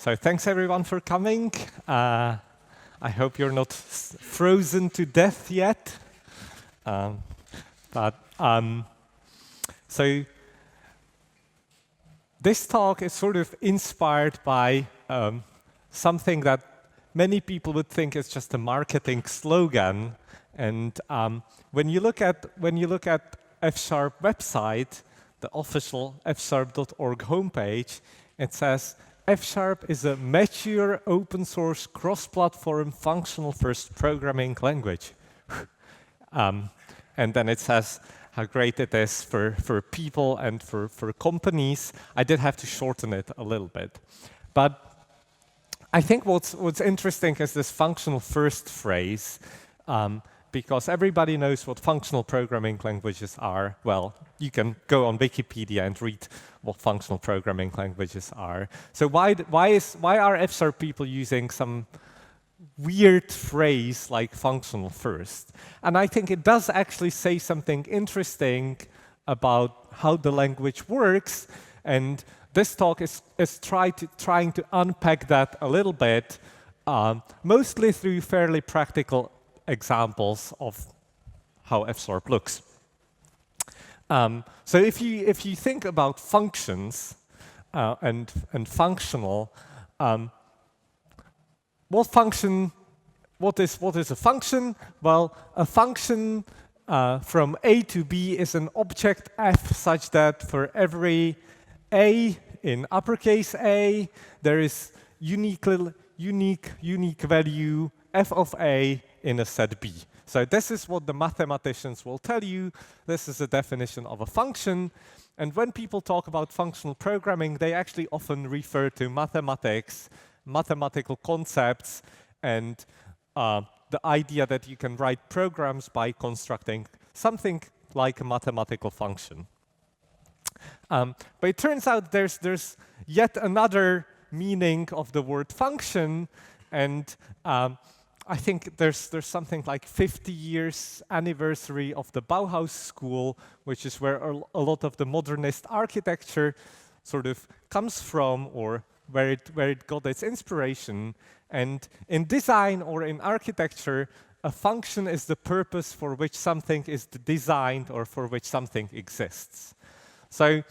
So thanks everyone for coming. I hope you're not frozen to death yet. So this talk is sort of inspired by something that many people would think is just a marketing slogan. And when you look at F# website, the official fsharp.org homepage, it says F# is a mature, open source, cross-platform, functional-first programming language. And then it says how great it is for people and for companies. I did have to shorten it a little bit. But I think what's interesting is this functional-first phrase, because everybody knows what functional programming languages are. Well, you can go on Wikipedia and read what functional programming languages are. So why are F# people using some weird phrase like functional first? And I think it does actually say something interesting about how the language works, and this talk is trying to unpack that a little bit, mostly through fairly practical examples of how F# looks. So if you think about functions and functional, what is a function? Well, a function from A to B is an object f such that for every a in uppercase A, there is unique value f of a in a set B. So this is what the mathematicians will tell you. This is a definition of a function. And when people talk about functional programming, they actually often refer to mathematics, mathematical concepts, and the idea that you can write programs by constructing something like a mathematical function. But it turns out there's yet another meaning of the word function, and I think there's something like 50 years anniversary of the Bauhaus school, which is where a lot of the modernist architecture sort of comes from, or where it got its inspiration. And in design or in architecture, a function is the purpose for which something is designed or for which something exists. So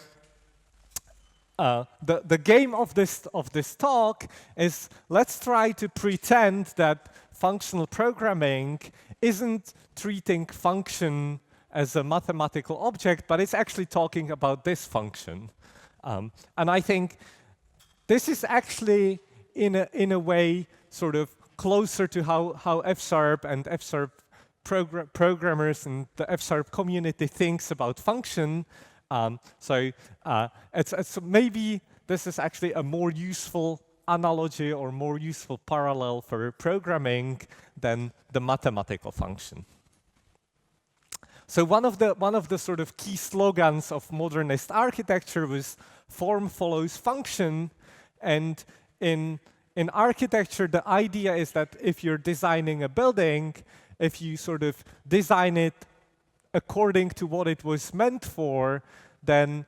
the game of this talk is, let's try to pretend that functional programming isn't treating function as a mathematical object, but it's actually talking about this function. And I think this is actually, in a way, sort of closer to how F# and F# programmers and the F# community thinks about function. So it's maybe this is actually a more useful analogy or more useful parallel for programming than the mathematical function. So one of the sort of key slogans of modernist architecture was form follows function, and in architecture the idea is that if you're designing a building, if you sort of design it according to what it was meant for, then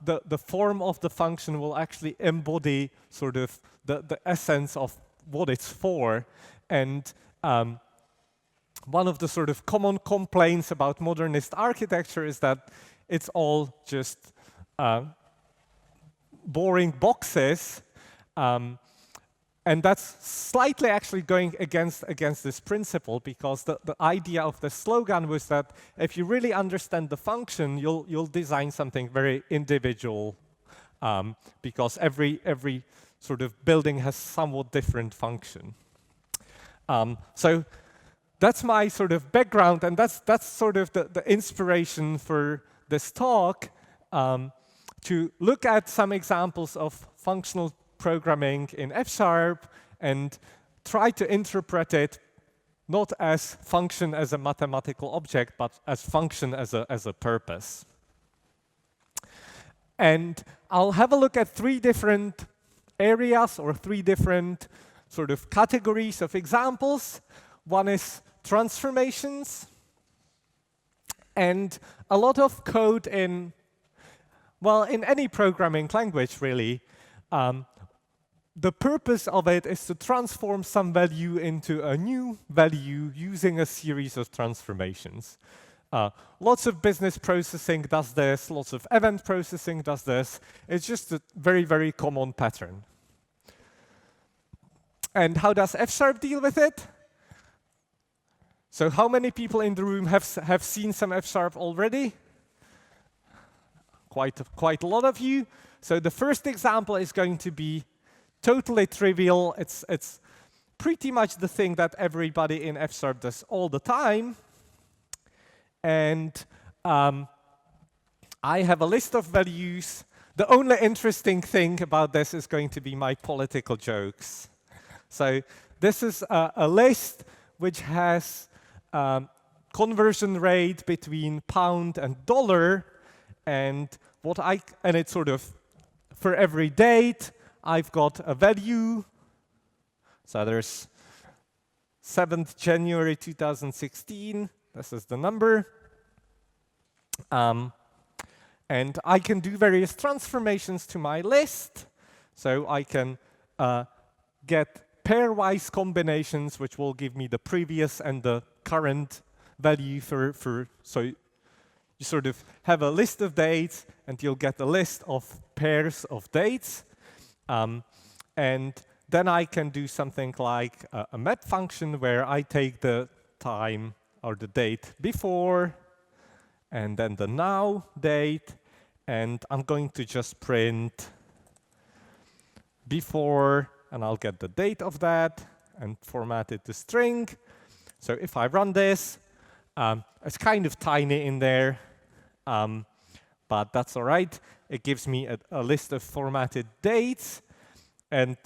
the form of the function will actually embody sort of the essence of what it's for. And one of the sort of common complaints about modernist architecture is that it's all just boring boxes. And that's slightly actually going against this principle, because the idea of the slogan was that if you really understand the function, you'll design something very individual, because every sort of building has somewhat different function. So that's my sort of background, and that's sort of the inspiration for this talk, to look at some examples of functional programming in F# and try to interpret it not as function as a mathematical object, but as function as a purpose. And I'll have a look at three different areas or three different sort of categories of examples. One is transformations, and a lot of code in any programming language really the purpose of it is to transform some value into a new value using a series of transformations. Lots of business processing does this, lots of event processing does this. It's just a very, very common pattern. And how does F# deal with it? So how many people in the room have seen some F# already? Quite a lot of you. So the first example is going to be totally trivial. It's pretty much the thing that everybody in F# does all the time. And I have a list of values. The only interesting thing about this is going to be my political jokes. So this is a list which has conversion rate between pound and dollar, and it's sort of for every date I've got a value. So there's 7th January 2016. This is the number. And I can do various transformations to my list. So I can get pairwise combinations, which will give me the previous and the current value so you sort of have a list of dates, and you'll get a list of pairs of dates. And then I can do something like a map function where I take the time or the date before, and then the now date, and I'm going to just print before, and I'll get the date of that and format it to string. So if I run this, it's kind of tiny in there, but that's all right. It gives me a list of formatted dates, and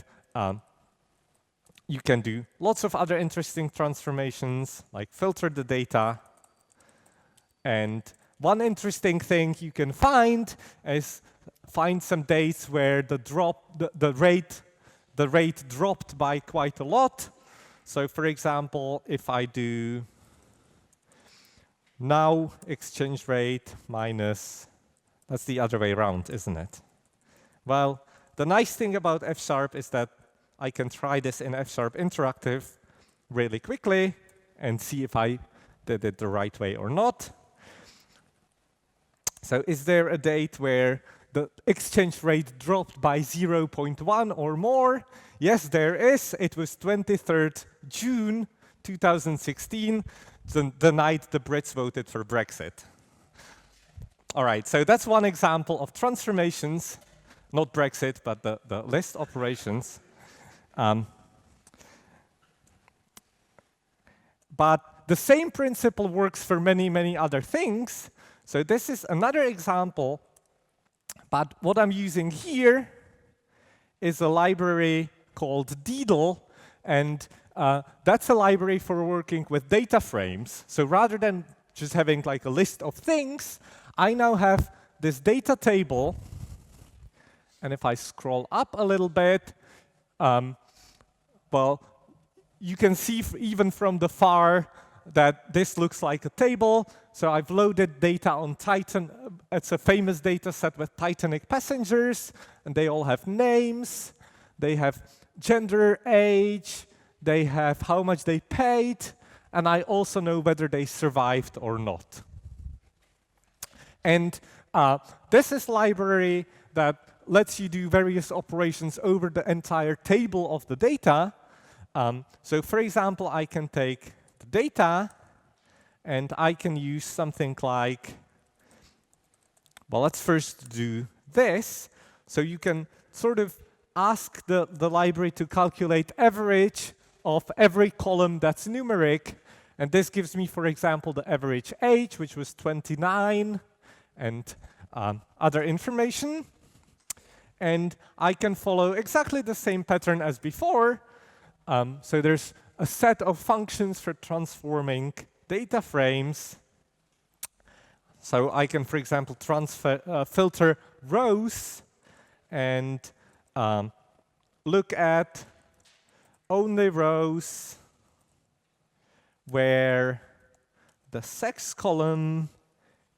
you can do lots of other interesting transformations, like filter the data. And one interesting thing you can find is find some dates where the rate dropped by quite a lot. So for example, if I do now exchange rate minus, that's the other way around, isn't it? Well, the nice thing about F# is that I can try this in F# interactive really quickly and see if I did it the right way or not. So is there a date where the exchange rate dropped by 0.1 or more? Yes, there is. It was 23rd June 2016, the night the Brits voted for Brexit. All right, so that's one example of transformations, not Brexit, but the list operations. But the same principle works for many, many other things. So this is another example, but what I'm using here is a library called Deedle, and that's a library for working with data frames. So rather than just having like a list of things, I now have this data table, and if I scroll up a little bit, well, you can see even from the far that this looks like a table. So I've loaded data on Titan. It's a famous data set with Titanic passengers, and they all have names. They have gender, age. They have how much they paid. And I also know whether they survived or not. And this is a library that lets you do various operations over the entire table of the data. So for example, I can take the data, and I can use something like, well, let's first do this. So you can sort of ask the library to calculate average of every column that's numeric. And this gives me, for example, the average age, which was 29, and other information. And I can follow exactly the same pattern as before. So there's a set of functions for transforming data frames. So I can, for example, filter rows and look at only rows where the sex column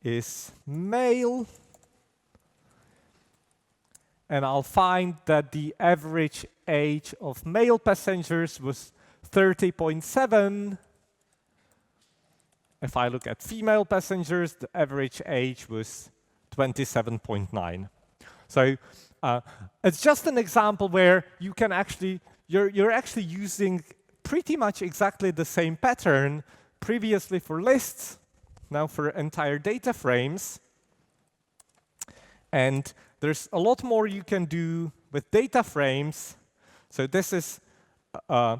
is male. and I'll find that the average age of male passengers was 30.7. If I look at female passengers, the average age was 27.9. So it's just an example where you can actually, you're actually using pretty much exactly the same pattern previously for lists, now for entire data frames. And there's a lot more you can do with data frames. So this is a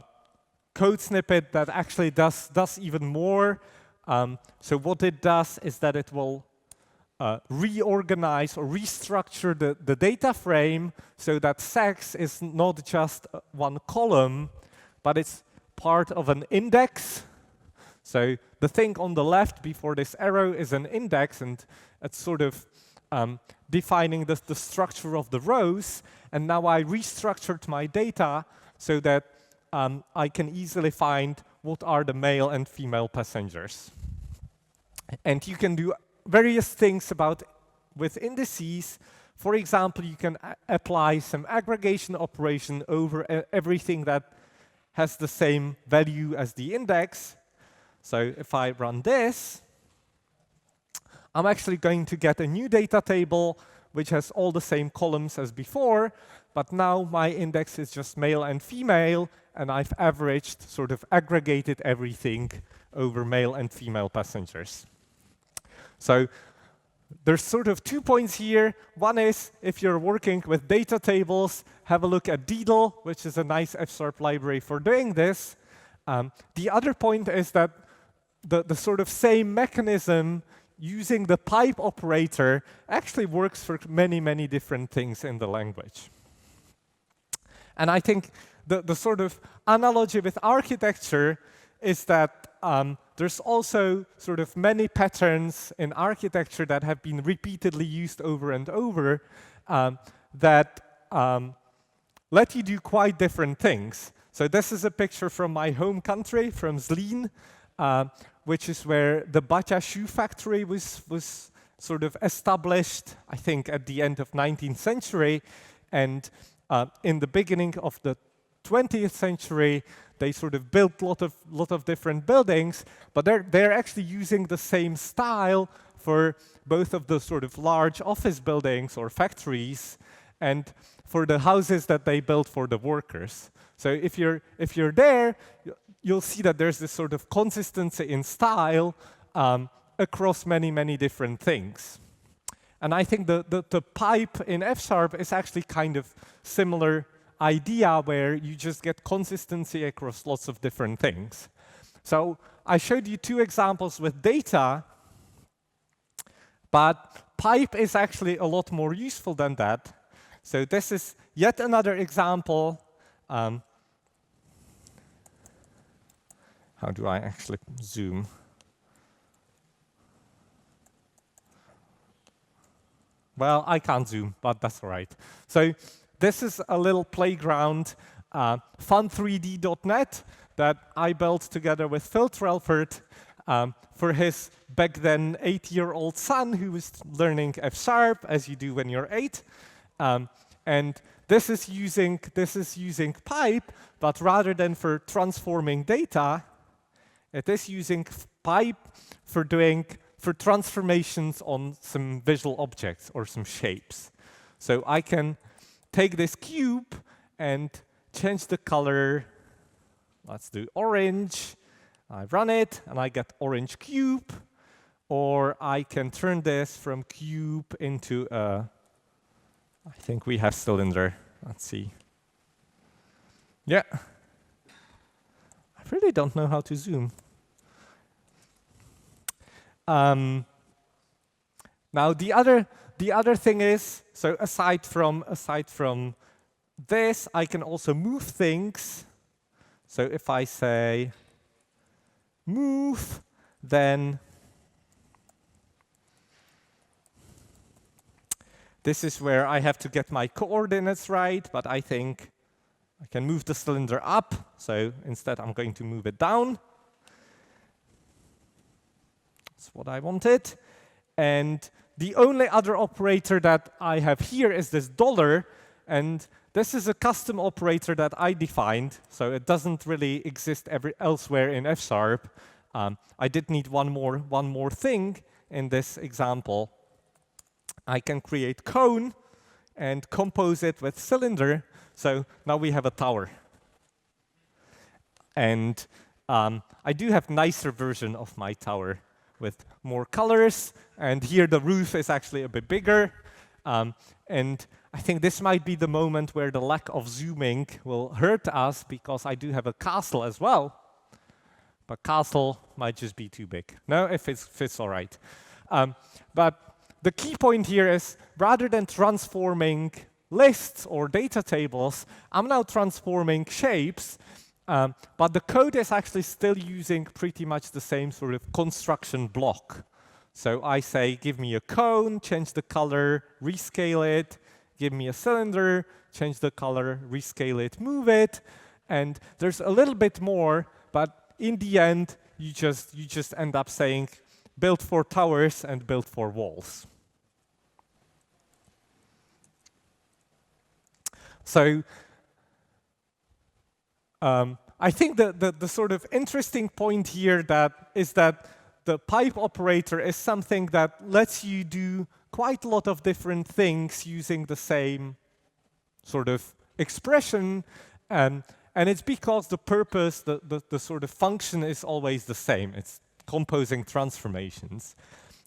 code snippet that actually does even more. So what it does is that it will reorganize or restructure the data frame so that sex is not just one column, but it's part of an index. So the thing on the left before this arrow is an index, and it's sort of defining the structure of the rows. And now I restructured my data so that I can easily find what are the male and female passengers. And you can do various things with indices. For example, you can apply some aggregation operation over everything that has the same value as the index. So if I run this, I'm actually going to get a new data table which has all the same columns as before, but now my index is just male and female, and I've averaged, sort of aggregated everything over male and female passengers. So there's sort of 2 points here. One is, if you're working with data tables, have a look at Deedle, which is a nice F# library for doing this. The other point is that the sort of same mechanism using the pipe operator actually works for many, many different things in the language. And I think the sort of analogy with architecture is that there's also sort of many patterns in architecture that have been repeatedly used over and over that let you do quite different things. So this is a picture from my home country, from Zlín, which is where the Baťa shoe factory was sort of established, I think, at the end of 19th century. And in the beginning of the 20th century, they sort of built a lot of different buildings, but they're actually using the same style for both of the sort of large office buildings or factories and for the houses that they built for the workers. So if you're there, you'll see that there's this sort of consistency in style across many, many different things. And I think the pipe in F# is actually kind of similar idea where you just get consistency across lots of different things. So I showed you 2 examples with data, but pipe is actually a lot more useful than that. So this is yet another example. How do I actually zoom? Well, I can't zoom, but that's all right. So this is a little playground, fun3d.net, that I built together with Phil Trelford for his back then 8-year-old son who was learning F#, as you do when you're 8. And this is using pipe, but rather than for transforming data, it is using pipe for transformations on some visual objects or some shapes. So I can take this cube and change the color. Let's do orange. I run it, and I get orange cube. Or I can turn this from cube into a, I think we have cylinder. Let's see. Yeah. I really don't know how to zoom. Now the other thing is, so aside from this, I can also move things. So if I say move, then this is where I have to get my coordinates right, but I think I can move the cylinder up. So instead, I'm going to move it down. That's what I wanted. And the only other operator that I have here is this $, And this is a custom operator that I defined, so it doesn't really exist elsewhere in F#. I did need one more thing in this example. I can create cone and compose it with cylinder. So now we have a tower. And I do have nicer version of my tower with more colors. And here the roof is actually a bit bigger. And I think this might be the moment where the lack of zooming will hurt us, because I do have a castle as well. But castle might just be too big. No, it fits all right. But the key point here is, rather than transforming lists or data tables, I'm now transforming shapes. But the code is actually still using pretty much the same sort of construction block. So I say, give me a cone, change the color, rescale it. Give me a cylinder, change the color, rescale it, move it. And there's a little bit more, but in the end, you just end up saying, build for towers and build for walls. So I think the sort of interesting point here is that the pipe operator is something that lets you do quite a lot of different things using the same sort of expression. And it's because the purpose, the sort of function is always the same. It's composing transformations.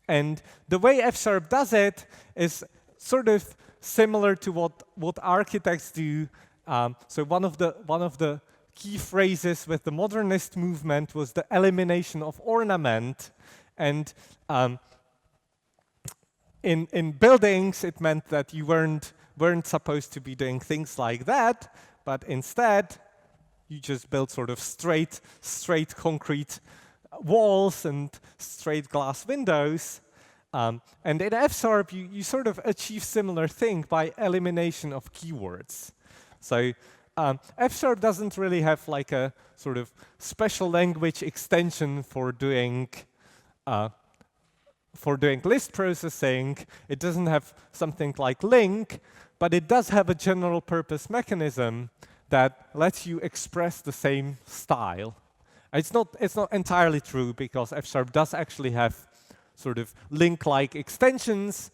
And the way F# does it is sort of similar to what architects do. So one of the key phrases with the modernist movement was the elimination of ornament. And in buildings, it meant that you weren't supposed to be doing things like that, but instead, you just built sort of straight concrete walls and straight glass windows. And in F#, you sort of achieve similar thing by elimination of keywords. So F# doesn't really have like a sort of special language extension for doing list processing. It doesn't have something like LINQ, but it does have a general purpose mechanism that lets you express the same style. It's not entirely true, because F# does actually have sort of LINQ-like extensions,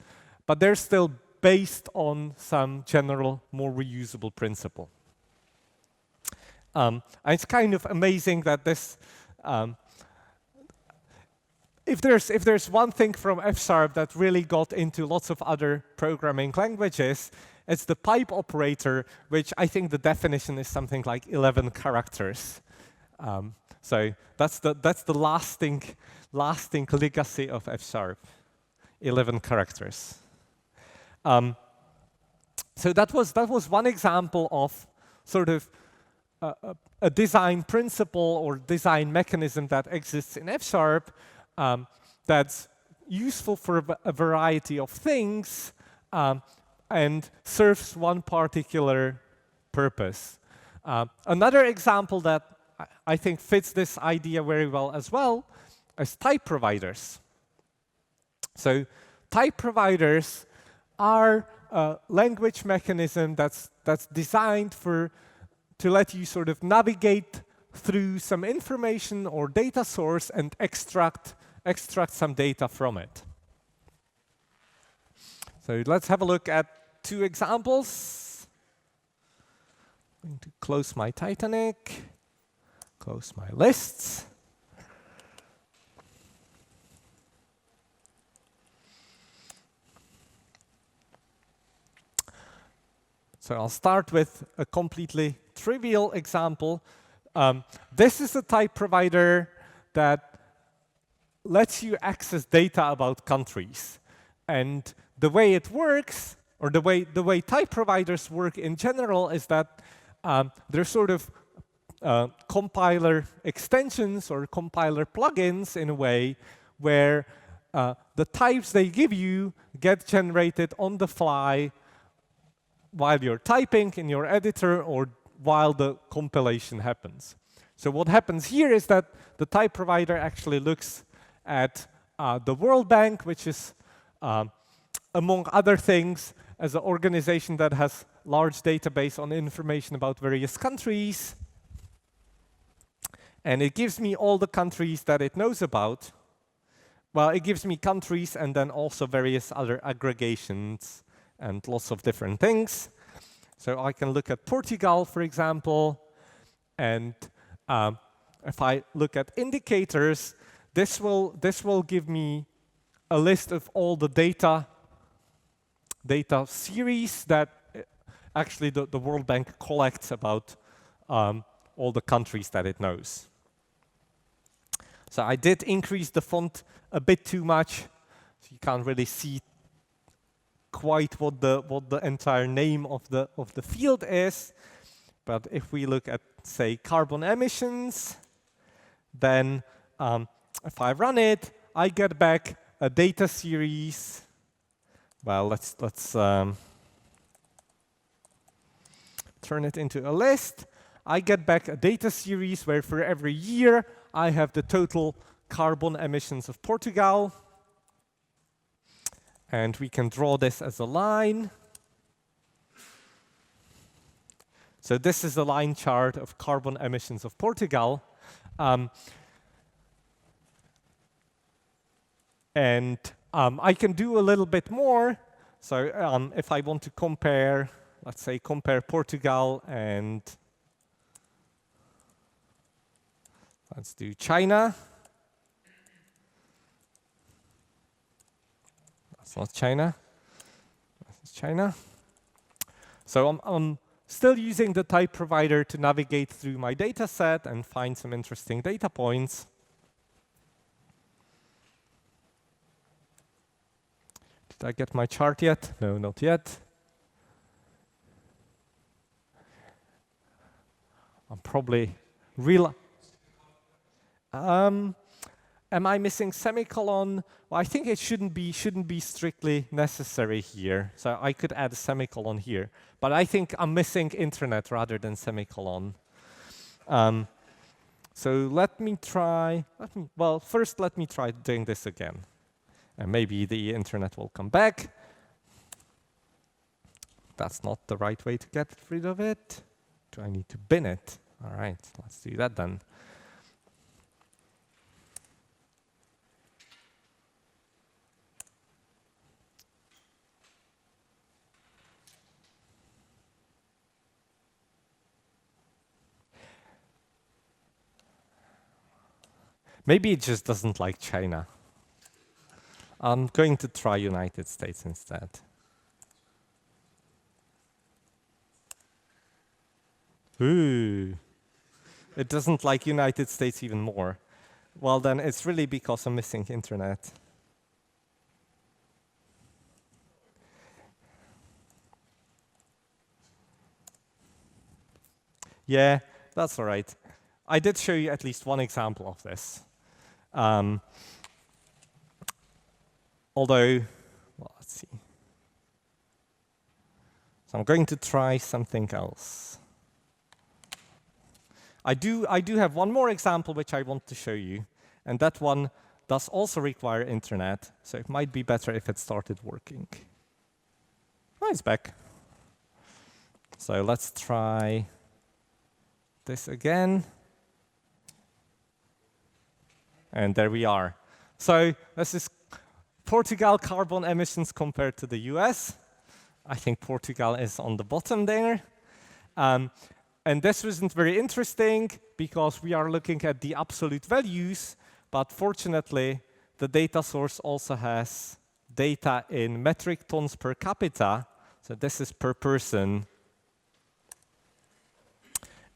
but they're still based on some general, more reusable principle. And it's kind of amazing that this, if there's one thing from F# that really got into lots of other programming languages, it's the pipe operator, which I think the definition is something like 11 characters. So that's the lasting legacy of F#, 11 characters. So that was one example of sort of a design principle or design mechanism that exists in F# that's useful for a variety of things and serves one particular purpose. Another example that I think fits this idea very well as well is type providers. So type providers are a language mechanism that's designed to let you sort of navigate through some information or data source and extract some data from it. So let's have a look at two examples. I'm going to close my Titanic, close my lists. So I'll start with a completely trivial example. This is a type provider that lets you access data about countries. And the way it works, or the way type providers work in general, is that they're sort of compiler extensions or compiler plugins in a way where the types they give you get generated on the fly while you're typing in your editor or while the compilation happens. So what happens here is that the type provider actually looks at the World Bank, which is, among other things, as an organization that has large database on information about various countries. And it gives me all the countries that it knows about. Well, it gives me countries and then also various other aggregations and lots of different things. So I can look at Portugal, for example, and if I look at indicators, this will give me a list of all the data series that actually the World Bank collects about all the countries that it knows. So I did increase the font a bit too much, so you can't really see quite what the entire name of the field is. But if we look at, say, carbon emissions, then if I run it, I get back a data series. Well, let's turn it into a list. I get back a data series where for every year I have the total carbon emissions of Portugal. And we can draw this as a line. So this is a line chart of carbon emissions of Portugal. And I can do a little bit more. So if I want to compare, let's say, compare Portugal and let's do China. That's not China. That's China. So I'm still using the type provider to navigate through my data set and find some interesting data points. Did I get my chart yet? No, not yet. I'm probably am I missing semicolon? Well, I think it shouldn't be strictly necessary here. So I could add a semicolon here. But I think I'm missing internet rather than semicolon. So let me try, first let me try doing this again. And maybe the internet will come back. That's not the right way to get rid of it. Do I need to bin it? All right, let's do that then. Maybe it just doesn't like China. I'm going to try United States instead. Ooh. It doesn't like United States even more. Well, then it's really because I'm missing internet. Yeah, that's all right. I did show you at least one example of this. Although, well, let's see. So I'm going to try something else. I do have one more example which I want to show you, and that one does also require internet, so it might be better if it started working. Oh, it's back. So let's try this again. And there we are. So this is Portugal carbon emissions compared to the US. I think Portugal is on the bottom there. And this wasn't very interesting because we are looking at the absolute values, but fortunately, the data source also has data in metric tons per capita. So this is per person.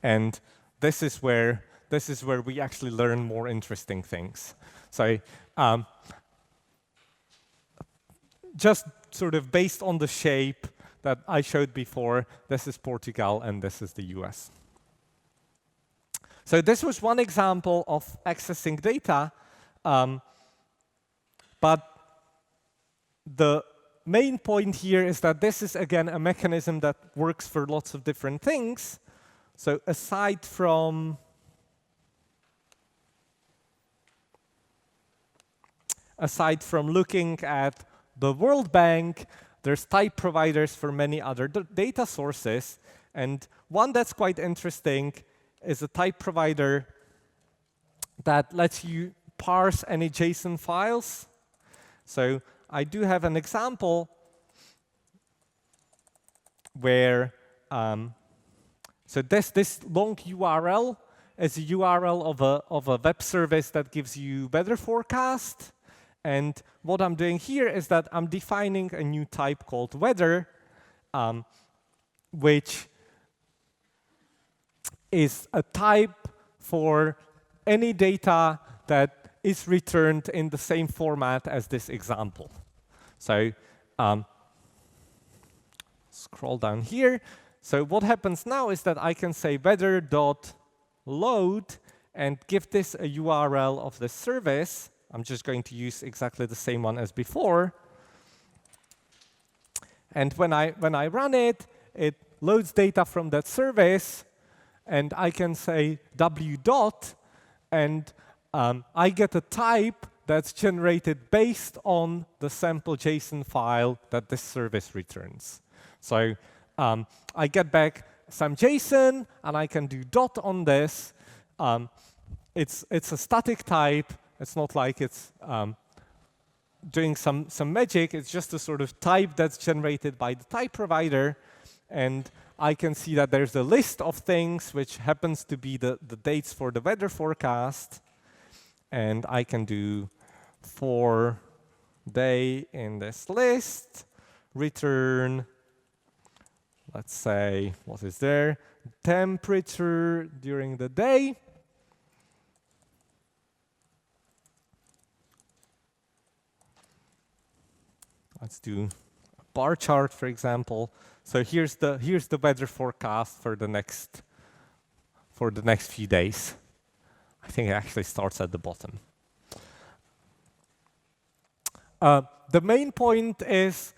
And this is where we actually learn more interesting things. So just sort of based on the shape that I showed before, this is Portugal and this is the US. So this was one example of accessing data, but the main point here is that this is, again, a mechanism that works for lots of different things. So aside from looking at the World Bank, there's type providers for many other data sources. And one that's quite interesting is a type provider that lets you parse any JSON files. So I do have an example where, so this long URL is a URL of a web service that gives you weather forecast. And what I'm doing here is that I'm defining a new type called weather, which is a type for any data that is returned in the same format as this example. So scroll down here. So what happens now is that I can say weather.load and give this a URL of the service. I'm just going to use exactly the same one as before. And when I run it, it loads data from that service. And I can say w dot, and I get a type that's generated based on the sample JSON file that this service returns. So I get back some JSON, and I can do dot on this. It's a static type. It's not like it's doing some magic. It's just a sort of type that's generated by the type provider. And I can see that there's a list of things which happens to be the dates for the weather forecast. And I can do for day in this list, return, let's say, what is there? Temperature during the day. Let's do a bar chart, for example. So here's the weather forecast for the next few days. I think it actually starts at the bottom. The main point is,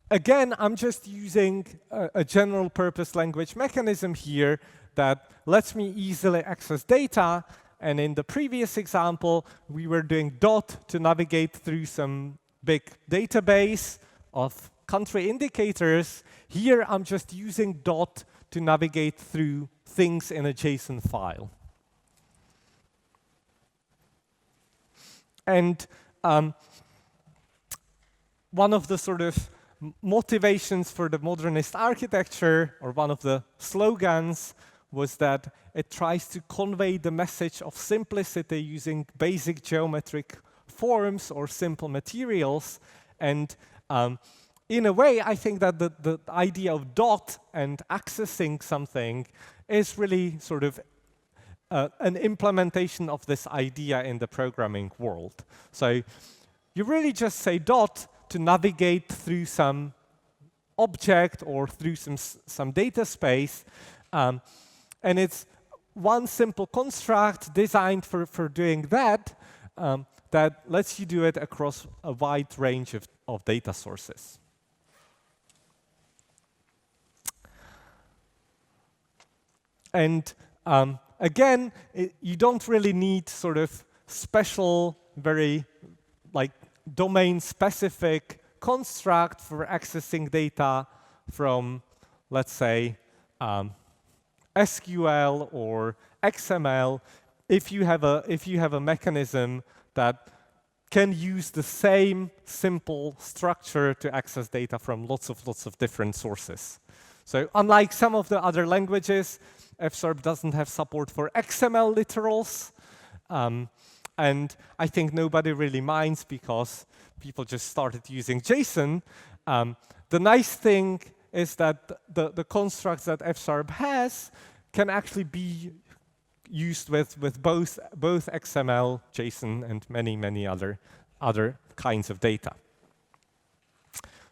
again, I'm just using a general purpose language mechanism here that lets me easily access data. And in the previous example, we were doing dot to navigate through some big database of country indicators. Here, I'm just using dot to navigate through things in a JSON file. And one of the sort of motivations for the modernist architecture, or one of the slogans, was that it tries to convey the message of simplicity using basic geometric forms or simple materials. And in a way, I think that the idea of dot and accessing something is really sort of an implementation of this idea in the programming world. So you really just say dot to navigate through some object or through some data space. And it's one simple construct designed for doing that, that lets you do it across a wide range of data sources. And again, you don't really need sort of special, very like domain-specific construct for accessing data from, let's say, SQL or XML. If you have a mechanism that can use the same simple structure to access data from lots of different sources. So unlike some of the other languages, FSARP doesn't have support for XML literals. And I think nobody really minds because people just started using JSON. The nice thing is that the constructs that FSARP has can actually be used with both XML, JSON, and many other kinds of data.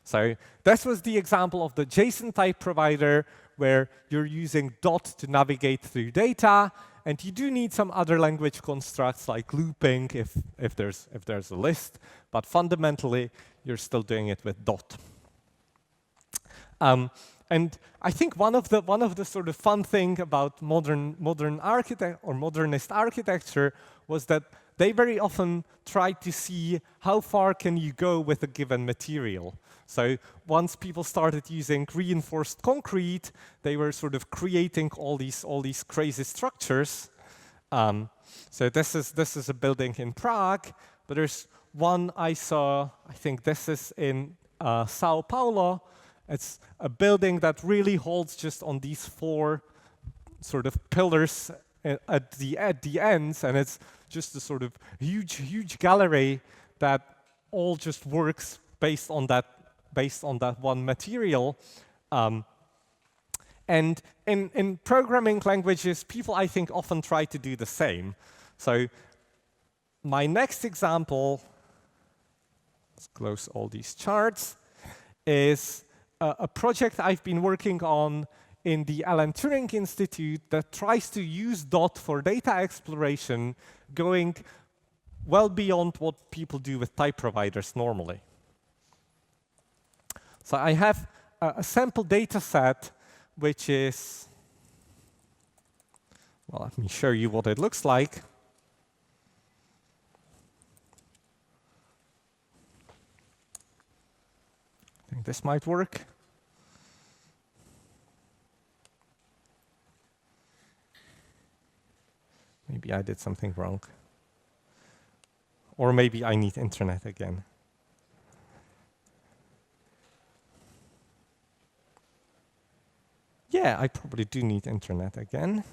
So this was the example of the JSON type provider where you're using dot to navigate through data, and you do need some other language constructs like looping if there's a list, but fundamentally you're still doing it with dot. And I think one of the sort of fun thing about modern architect or modernist architecture was that they very often try to see how far can you go with a given material. So once people started using reinforced concrete, they were sort of creating all these crazy structures. So this is a building in Prague, but there's one I saw, I think this is in Sao Paulo. It's a building that really holds just on these 4 sort of pillars at the ends, and it's just a sort of huge gallery that all just works based on that one material. And in programming languages, people, I think, often try to do the same. So my next example, let's close all these charts, is a project I've been working on in the Alan Turing Institute that tries to use dot for data exploration, going well beyond what people do with type providers normally. So I have a sample data set, which is, well, let me show you what it looks like. I think this might work. Maybe I did something wrong. Or maybe I need internet again. Yeah, I probably do need internet again.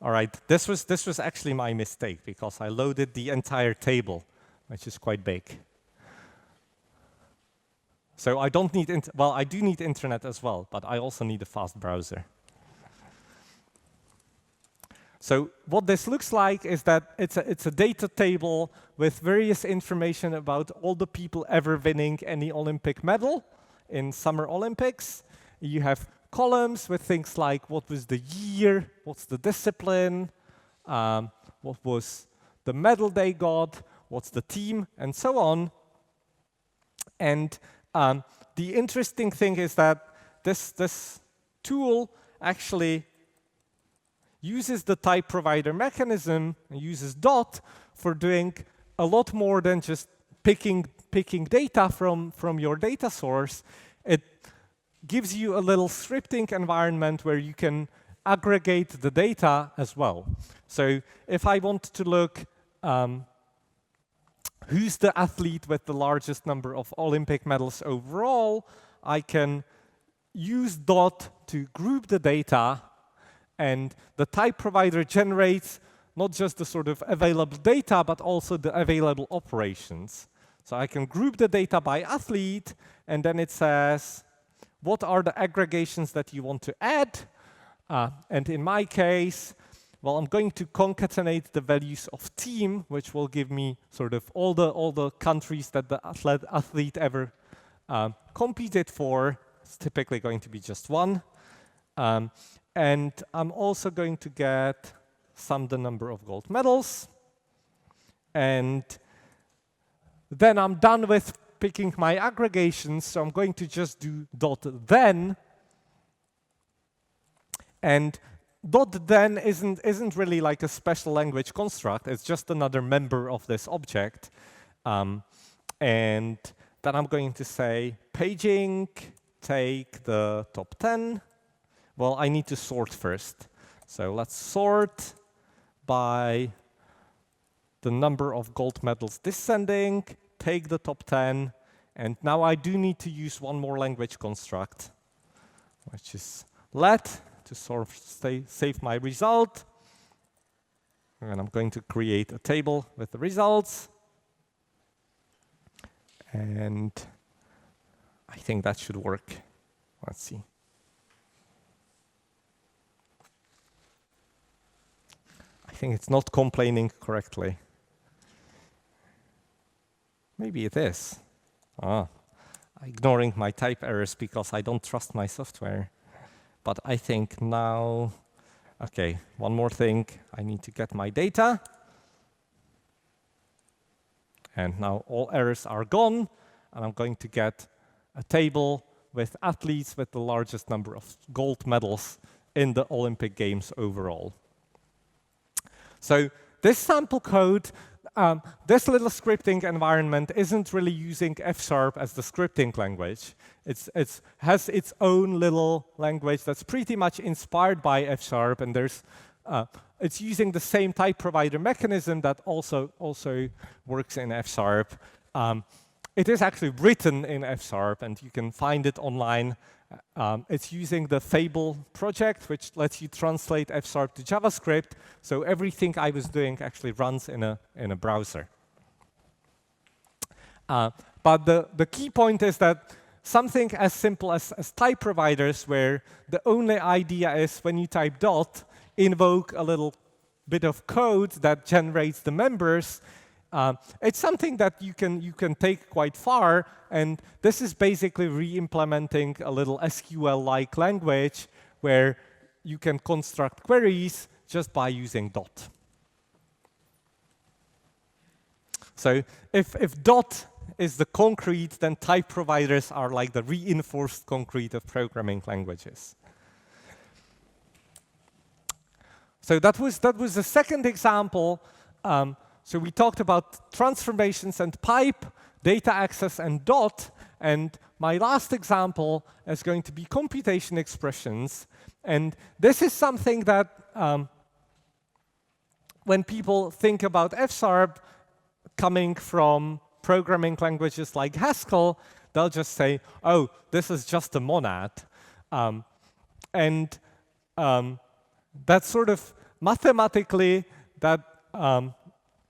All right, this was actually my mistake because I loaded the entire table, which is quite big. So I don't need, well, I do need internet as well, but I also need a fast browser. So what this looks like is that it's a data table with various information about all the people ever winning any Olympic medal in Summer Olympics. You have columns with things like what was the year, what's the discipline, what was the medal they got, what's the team, and so on. And the interesting thing is that this tool actually uses the type provider mechanism and uses dot for doing a lot more than just picking data from your data source. It gives you a little scripting environment where you can aggregate the data as well. So if I want to look who's the athlete with the largest number of Olympic medals overall, I can use dot to group the data, and the type provider generates not just the sort of available data, but also the available operations. So I can group the data by athlete, and then it says, what are the aggregations that you want to add? And in my case, well, I'm going to concatenate the values of team, which will give me sort of all the countries that the athlete ever competed for. It's typically going to be just one. And I'm also going to get sum the number of gold medals. And then I'm done with picking my aggregations, so I'm going to just do dot then. And dot then isn't really like a special language construct. It's just another member of this object. And then I'm going to say paging, take the top 10. Well, I need to sort first. So let's sort by the number of gold medals descending, take the top 10, and now I do need to use one more language construct, which is let, to sort of save my result. And I'm going to create a table with the results. And I think that should work. Let's see. I think it's not complaining correctly. Maybe it is. Ignoring my type errors because I don't trust my software. But I think now, okay, one more thing. I need to get my data. And now all errors are gone. And I'm going to get a table with athletes with the largest number of gold medals in the Olympic Games overall. So this sample code, this little scripting environment isn't really using F# as the scripting language. It has its own little language that's pretty much inspired by F#, and it's using the same type provider mechanism that also works in F#. It is actually written in F#, and you can find it online. It's using the Fable project, which lets you translate F# to JavaScript. So everything I was doing actually runs in a browser. But the key point is that something as simple as type providers, where the only idea is when you type dot, invoke a little bit of code that generates the members. It's something that you can take quite far, and this is basically re-implementing a little SQL-like language where you can construct queries just by using dot. So if dot is the concrete, then type providers are like the reinforced concrete of programming languages. So that was the second example. So we talked about transformations and pipe, data access and dot, and my last example is going to be computation expressions. And this is something that when people think about F# coming from programming languages like Haskell, they'll just say, oh, this is just a monad. That's sort of mathematically that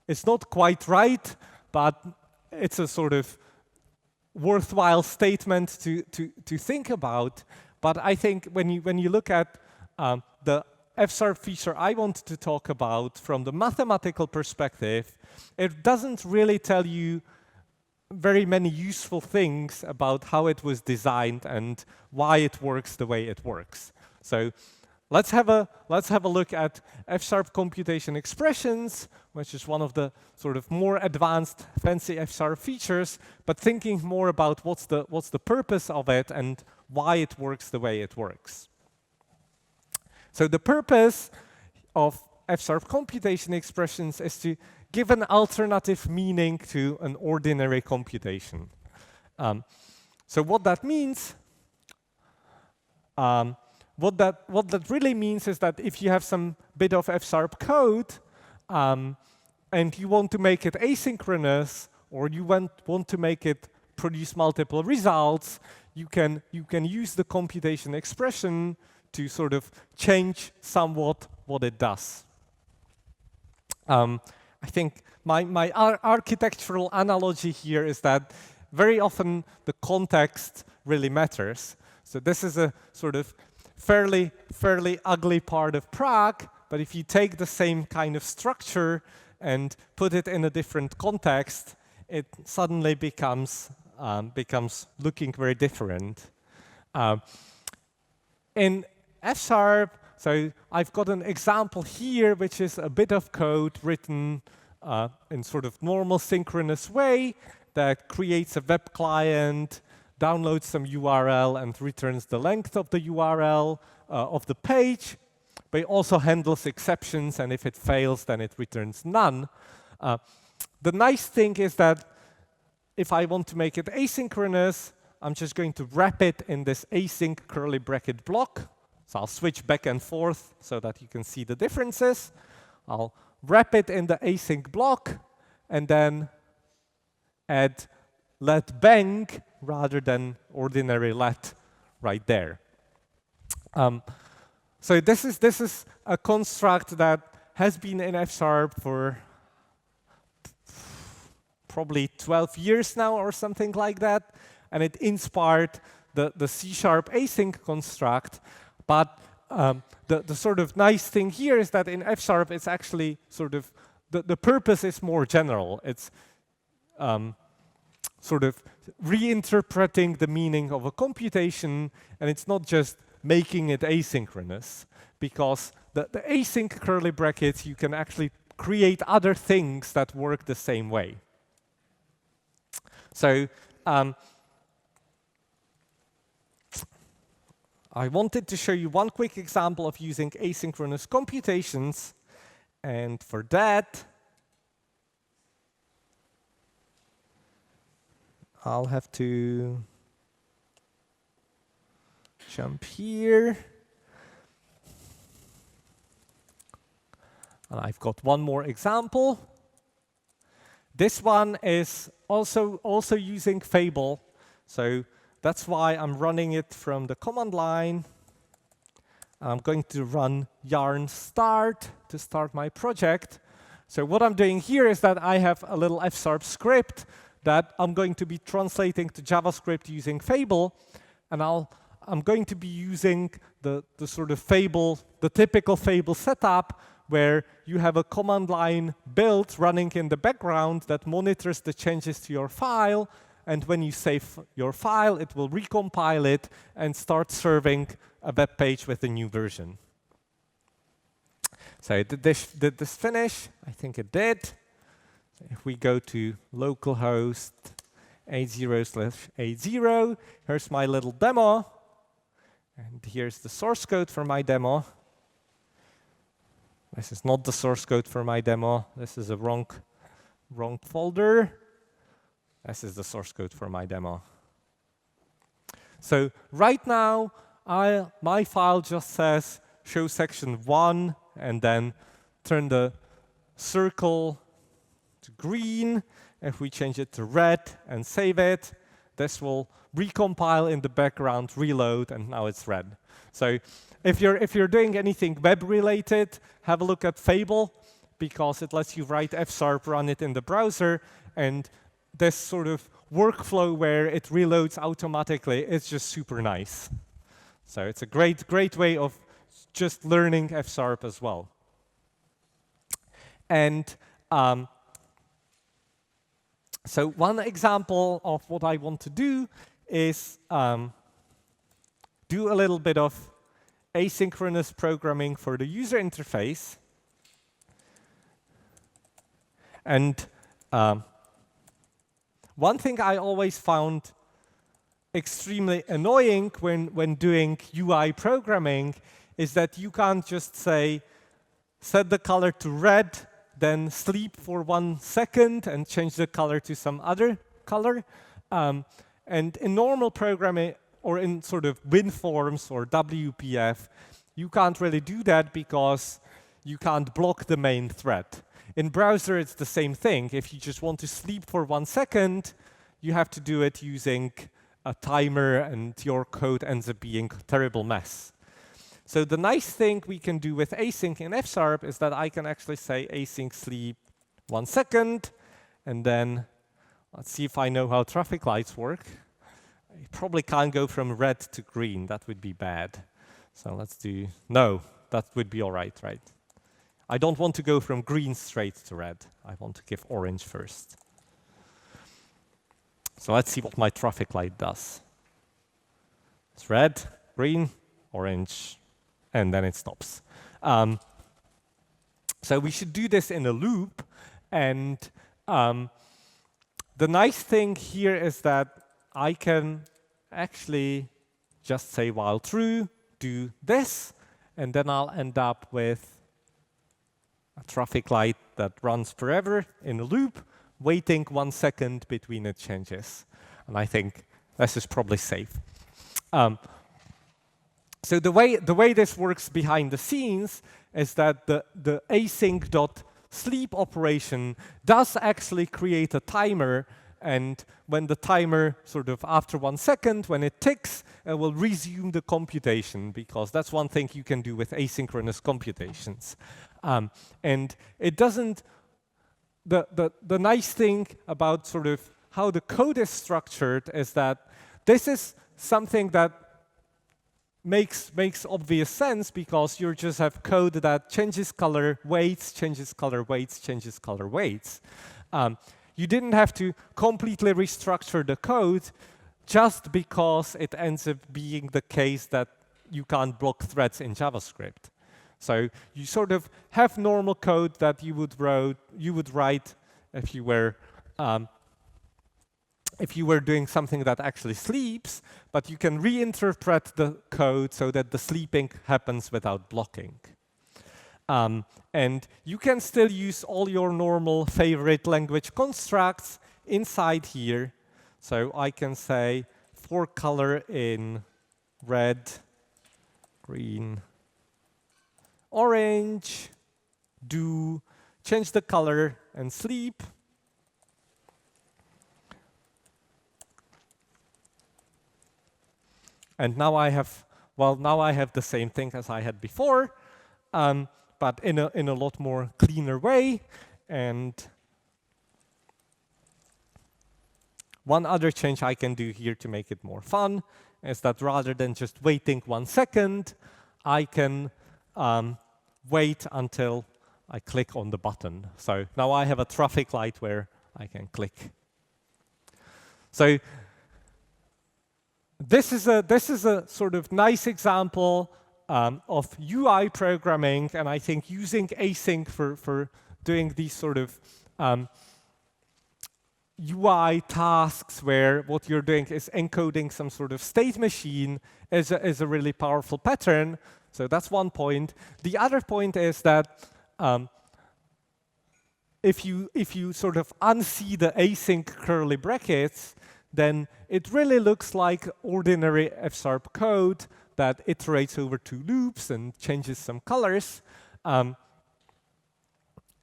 it's not quite right, but it's a sort of worthwhile statement to think about. But I think when you look at the F# feature I want to talk about from the mathematical perspective, it doesn't really tell you very many useful things about how it was designed and why it works the way it works. So let's have a look at F# computation expressions, which is one of the sort of more advanced, fancy F# features, but thinking more about what's the purpose of it and why it works the way it works. So the purpose of F# computation expressions is to give an alternative meaning to an ordinary computation. So what that means, what that really means is that if you have some bit of F# code and you want to make it asynchronous, or you want to make it produce multiple results, you can use the computation expression to sort of change somewhat what it does. I think my architectural analogy here is that very often the context really matters. So this is a sort of fairly ugly part of Prague, but if you take the same kind of structure and put it in a different context, it suddenly becomes looking very different. In F#, so I've got an example here, which is a bit of code written in sort of normal synchronous way that creates a web client, downloads some URL, and returns the length of the URL of the page. But it also handles exceptions, and if it fails, then it returns none. The nice thing is that if I want to make it asynchronous, I'm just going to wrap it in this async curly bracket block. So I'll switch back and forth so that you can see the differences. I'll wrap it in the async block and then add let bang rather than ordinary let right there. So this is a construct that has been in F# for probably 12 years now or something like that, and it inspired the C# async construct. But the sort of nice thing here is that in F# it's actually sort of, the purpose is more general. It's sort of reinterpreting the meaning of a computation, and it's not just making it asynchronous, because the async curly brackets, you can actually create other things that work the same way. So I wanted to show you one quick example of using asynchronous computations, and for that, I'll have to jump here. And I've got one more example. This one is also using Fable. So that's why I'm running it from the command line. I'm going to run yarn start to start my project. So what I'm doing here is that I have a little F# script that I'm going to be translating to JavaScript using Fable. And I'm going to be using the sort of Fable, the typical Fable setup, where you have a command line build running in the background that monitors the changes to your file. And when you save your file, it will recompile it and start serving a web page with a new version. So did this finish? I think it did. If we go to localhost 80/80, here's my little demo. And here's the source code for my demo. This is not the source code for my demo. This is a wrong folder. This is the source code for my demo. So right now, my file just says show section 1 and then turn the circle to green. If we change it to red and save it, this will recompile in the background, reload, and now it's red. So if you're doing anything web related, have a look at Fable, because it lets you write F#, run it in the browser, and this sort of workflow where it reloads automatically is just super nice. So it's a great way of just learning F# as well. And so one example of what I want to do is do a little bit of asynchronous programming for the user interface. And one thing I always found extremely annoying when doing UI programming is that you can't just say, set the color to red, then sleep for 1 second and change the color to some other color. And in normal programming, or in sort of WinForms or WPF, you can't really do that because you can't block the main thread. In browser, it's the same thing. If you just want to sleep for 1 second, you have to do it using a timer, and your code ends up being a terrible mess. So the nice thing we can do with async in F# is that I can actually say async sleep 1 second, and then let's see if I know how traffic lights work. I probably can't go from red to green. That would be bad. So let's do, no, that would be all right, right? I don't want to go from green straight to red. I want to give orange first. So let's see what my traffic light does. It's red, green, orange, and then it stops. So we should do this in a loop. And the nice thing here is that I can actually just say while true, do this, and then I'll end up with a traffic light that runs forever in a loop, waiting 1 second between the changes. And I think this is probably safe. So the way this works behind the scenes is that the async.sleep operation does actually create a timer, and when the timer sort of after 1 second, when it ticks, it will resume the computation, because that's one thing you can do with asynchronous computations. And it doesn't, the nice thing about sort of how the code is structured is that this is something that makes obvious sense, because you just have code that changes color, waits, changes color, waits, changes color, waits. You didn't have to completely restructure the code just because it ends up being the case that you can't block threads in JavaScript. So you sort of have normal code that you would write if you were if you were doing something that actually sleeps, but you can reinterpret the code so that the sleeping happens without blocking. And you can still use all your normal favorite language constructs inside here. So I can say for color in red, green, orange, do change the color and sleep. And now I have, well, now I have the same thing as I had before, but in a lot more cleaner way. And one other change I can do here to make it more fun is that rather than just waiting 1 second, I can wait until I click on the button. So now I have a traffic light where I can click. So this is a sort of nice example of UI programming, and I think using async for doing these sort of UI tasks where what you're doing is encoding some sort of state machine is a really powerful pattern. So that's one point. The other point is that if you sort of unsee the async curly brackets, then it really looks like ordinary F# code that iterates over 2 loops and changes some colors.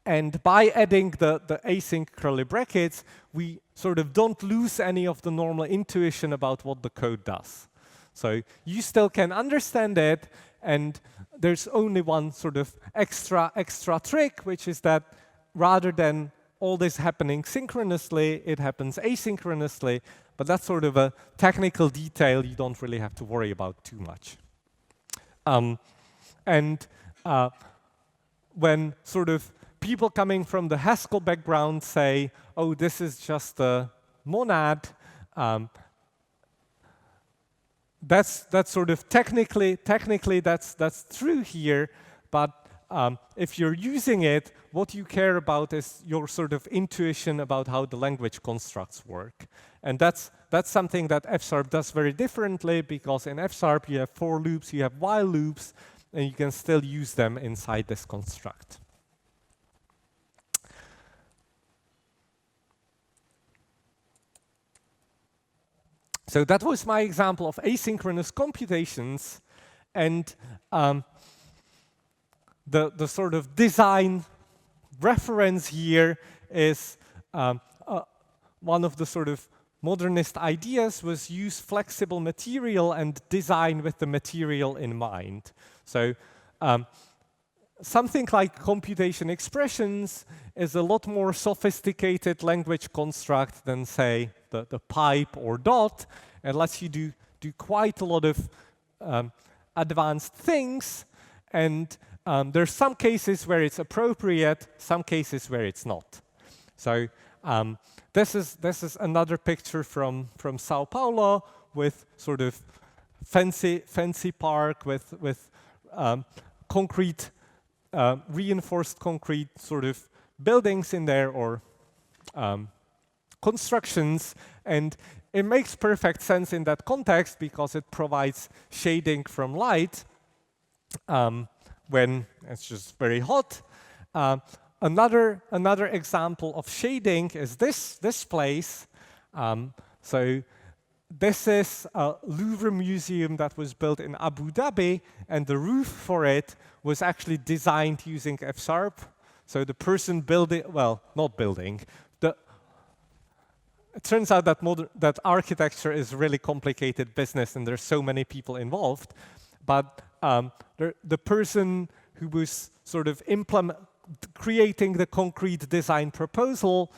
And by adding the async curly brackets, we sort of don't lose any of the normal intuition about what the code does. So you still can understand it, and there's only one sort of extra trick, which is that rather than all this happening synchronously, it happens asynchronously, but that's sort of a technical detail you don't really have to worry about too much. When sort of people coming from the Haskell background say, oh, this is just a monad, that's sort of technically that's true here, but if you're using it, what you care about is your sort of intuition about how the language constructs work. And that's something that F# does very differently, because in F# you have for loops, you have while loops, and you can still use them inside this construct. So that was my example of asynchronous computations, and the sort of design reference here is one of the sort of modernist ideas was use flexible material and design with the material in mind. So something like computation expressions is a lot more sophisticated language construct than, say, the pipe or dot. It lets you do quite a lot of advanced things, and there's some cases where it's appropriate, some cases where it's not. So this is another picture from Sao Paulo with sort of fancy park with concrete reinforced concrete sort of buildings in there, or constructions, and it makes perfect sense in that context because it provides shading from light when it's just very hot. Another example of shading is this place. So this is a Louvre museum that was built in Abu Dhabi, and the roof for it was actually designed using F#. So the person building, well, not building, it turns out that architecture is a really complicated business and there's so many people involved, but the person who was sort of creating the concrete design proposal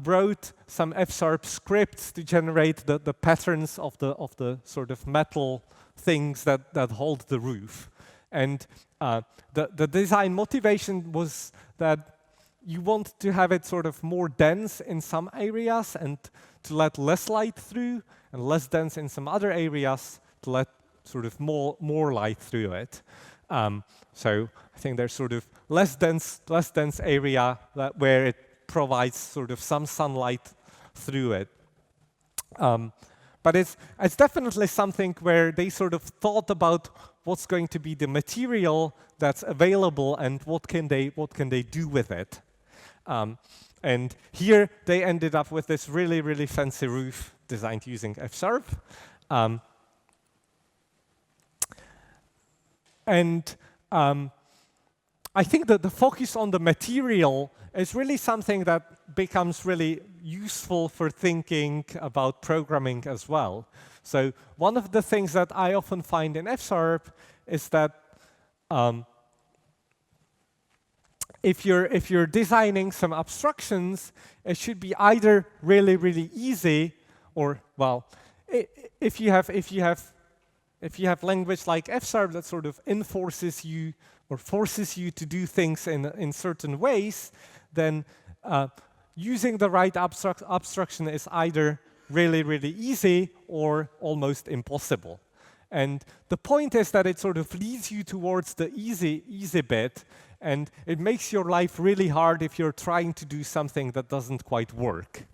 wrote some F# scripts to generate the patterns of the sort of metal things that hold the roof. And the design motivation was that you want to have it sort of more dense in some areas and to let less light through, and less dense in some other areas to let sort of more light through it. So I think there's sort of less dense area where it provides sort of some sunlight through it. But it's definitely something where they sort of thought about what's going to be the material that's available and what can they do with it. And here they ended up with this really, really fancy roof designed using F#. I think that the focus on the material is really something that becomes really useful for thinking about programming as well. So one of the things that I often find in F# is that if you're designing some abstractions, it should be either really, really easy, or well, if you have language like F# that sort of enforces you or forces you to do things in certain ways, then using the right abstraction is either really, really easy or almost impossible. And the point is that it sort of leads you towards the easy bit, and it makes your life really hard if you're trying to do something that doesn't quite work.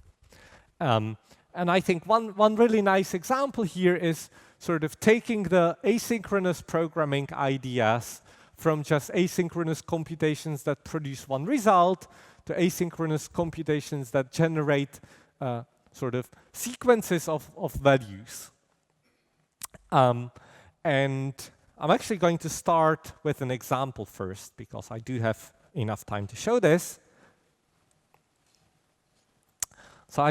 And I think one really nice example here is sort of taking the asynchronous programming ideas from just asynchronous computations that produce one result to asynchronous computations that generate sort of sequences of values. And I'm actually going to start with an example first, because I do have enough time to show this. So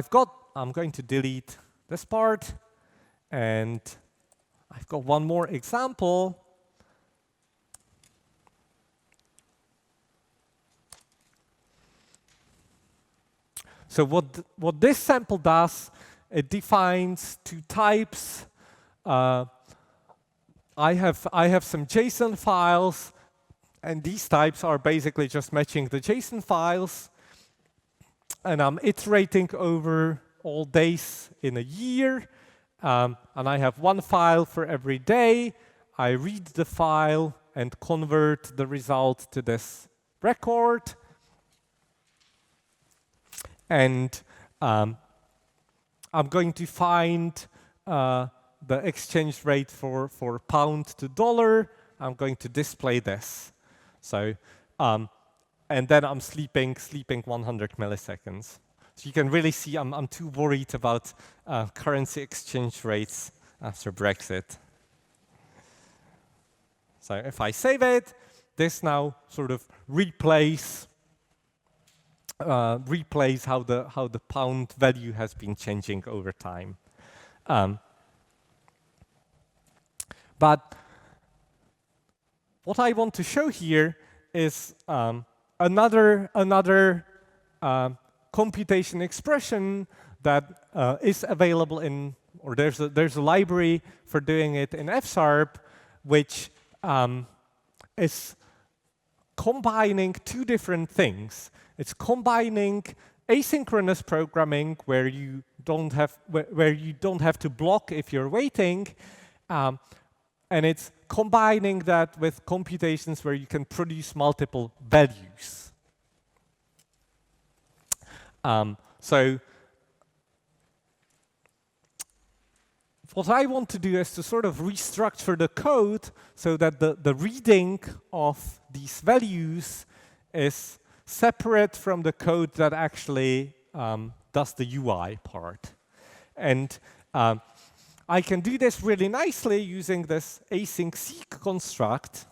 I'm going to delete this part, and I've got one more example. So what this sample does, it defines two types. I have some JSON files, and these types are basically just matching the JSON files. And I'm iterating over all days in a year. And I have one file for every day. I read the file and convert the result to this record. And I'm going to find the exchange rate for pound to dollar. I'm going to display this. So, and then I'm sleeping 100 milliseconds. So you can really see I'm too worried about currency exchange rates after Brexit. So if I save it, this now sort of replays how the pound value has been changing over time. But what I want to show here is another computation expression that is available in, or there's a library for doing it in F#, which is combining two different things. It's combining asynchronous programming, where you don't have to block if you're waiting, and it's combining that with computations where you can produce multiple values. So what I want to do is to sort of restructure the code so that the reading of these values is separate from the code that actually does the UI part. And I can do this really nicely using this async seek construct,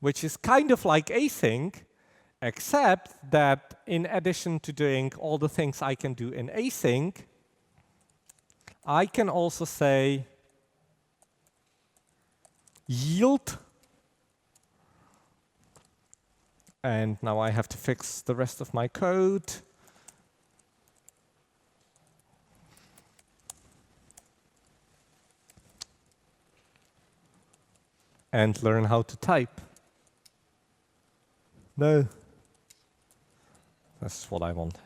which is kind of like async, except that in addition to doing all the things I can do in async, I can also say yield. And now I have to fix the rest of my code. And learn how to type. No. That's what I want.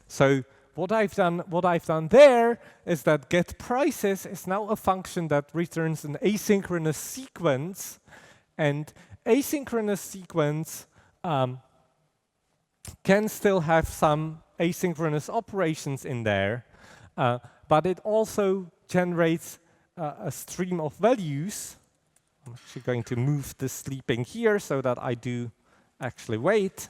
So what I've done there is that getPrices is now a function that returns an asynchronous sequence, and asynchronous sequence can still have some asynchronous operations in there, but it also generates a stream of values. I'm actually going to move the sleeping here so that I do actually wait.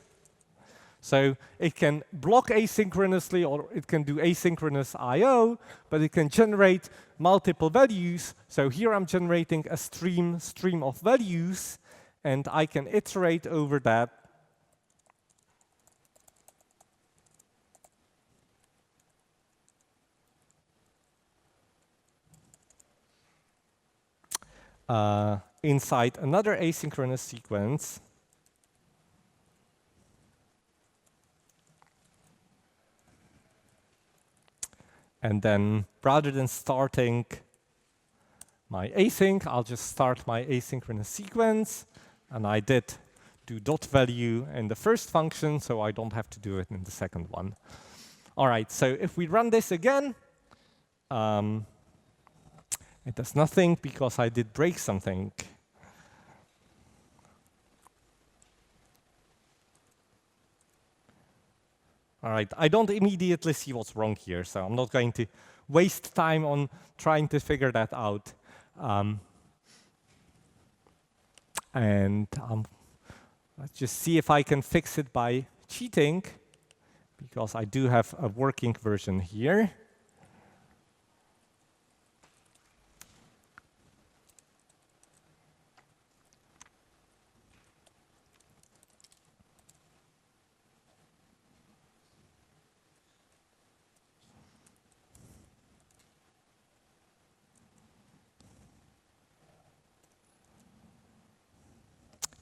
So it can block asynchronously, or it can do asynchronous I/O, but it can generate multiple values. So here I'm generating a stream of values, and I can iterate over that. Inside another asynchronous sequence. And then rather than starting my async, I'll just start my asynchronous sequence. And I did do dot value in the first function, so I don't have to do it in the second one. All right, so if we run this again, it does nothing because I did break something. All right, I don't immediately see what's wrong here, so I'm not going to waste time on trying to figure that out. Let's just see if I can fix it by cheating, because I do have a working version here.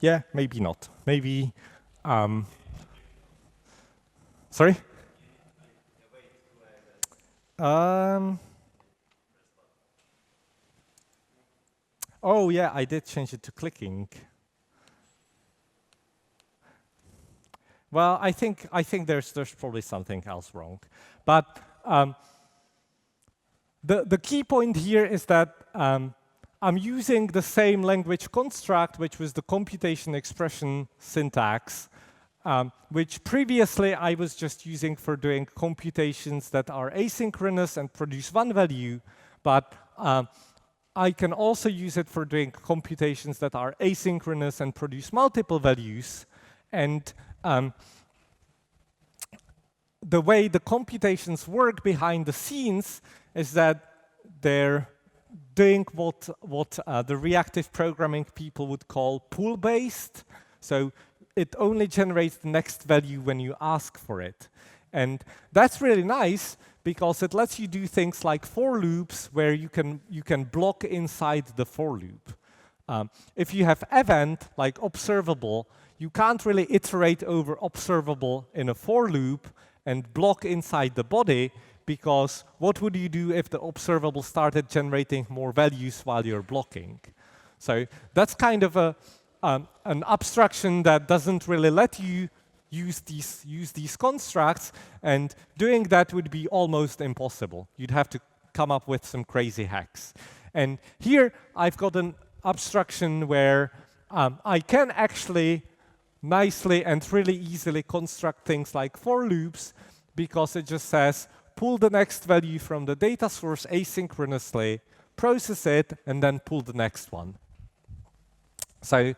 Yeah, maybe not. Maybe, sorry? Oh yeah, I did change it to clicking. Well, I think there's probably something else wrong. But the key point here is that I'm using the same language construct, which was the computation expression syntax, which previously I was just using for doing computations that are asynchronous and produce one value, but I can also use it for doing computations that are asynchronous and produce multiple values. And the way the computations work behind the scenes is that they're doing what the reactive programming people would call pool-based. So it only generates the next value when you ask for it. And that's really nice because it lets you do things like for loops where you can block inside the for loop. If you have event, like observable, you can't really iterate over observable in a for loop and block inside the body, because what would you do if the observable started generating more values while you're blocking? So that's kind of an abstraction that doesn't really let you use these constructs, and doing that would be almost impossible. You'd have to come up with some crazy hacks. And here I've got an abstraction where I can actually nicely and really easily construct things like for loops, because it just says, pull the next value from the data source asynchronously, process it, and then pull the next one. So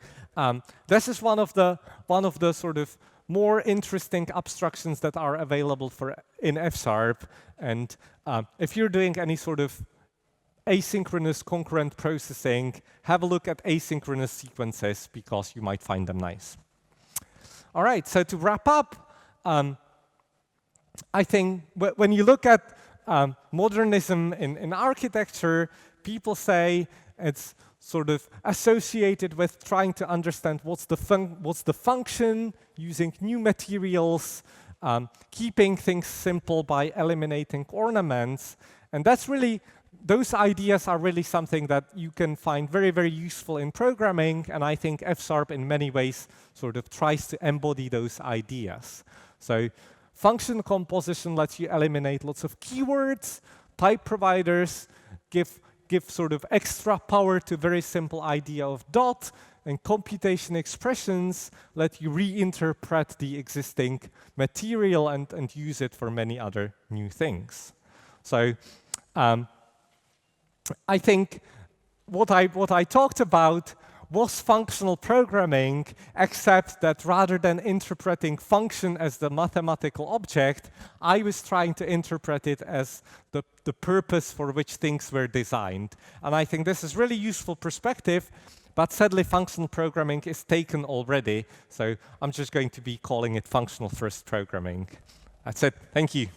this is one of the sort of more interesting abstractions that are available in F#. And if you're doing any sort of asynchronous concurrent processing, have a look at asynchronous sequences, because you might find them nice. All right, so to wrap up, I think when you look at modernism in architecture, people say it's sort of associated with trying to understand what's the function, using new materials, keeping things simple by eliminating ornaments. And that's really, those ideas are really something that you can find very, very useful in programming. And I think F# in many ways sort of tries to embody those ideas. So function composition lets you eliminate lots of keywords. Type providers give sort of extra power to very simple idea of dot. and computation expressions let you reinterpret the existing material and use it for many other new things. So I think what I talked about was functional programming, except that rather than interpreting function as the mathematical object, I was trying to interpret it as the purpose for which things were designed. And I think this is really useful perspective, but sadly functional programming is taken already, so I'm just going to be calling it functional first programming. That's it. Thank you.